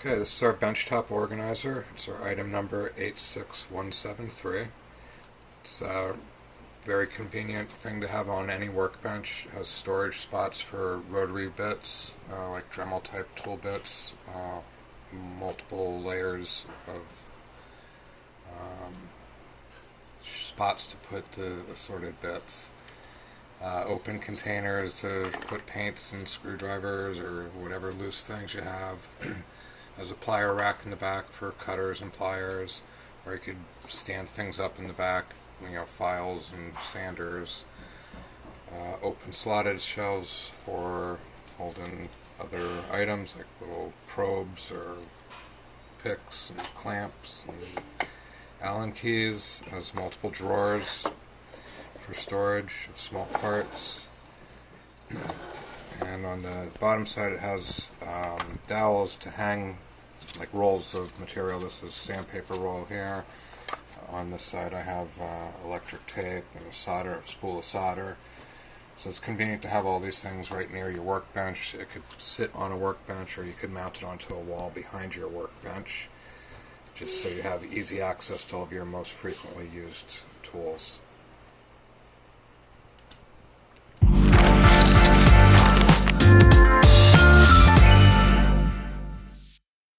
Okay, this is our Benchtop Organizer. It's our item number 86173. It's a very convenient thing to have on any workbench. It has storage spots for rotary bits, like Dremel type tool bits, multiple layers of spots to put the assorted bits. Open containers to put paints and screwdrivers or whatever loose things you have. There's a plier rack in the back for cutters and pliers, or you could stand things up in the back, files and sanders. Open slotted shelves for holding other items like little probes or picks and clamps and Allen keys. Has multiple drawers for storage of small parts. And on the bottom side it has dowels to hang like rolls of material. This is sandpaper roll here. On this side I have electric tape and a spool of solder. So it's convenient to have all these things right near your workbench. It could sit on a workbench, or you could mount it onto a wall behind your workbench, just so you have easy access to all of your most frequently used tools.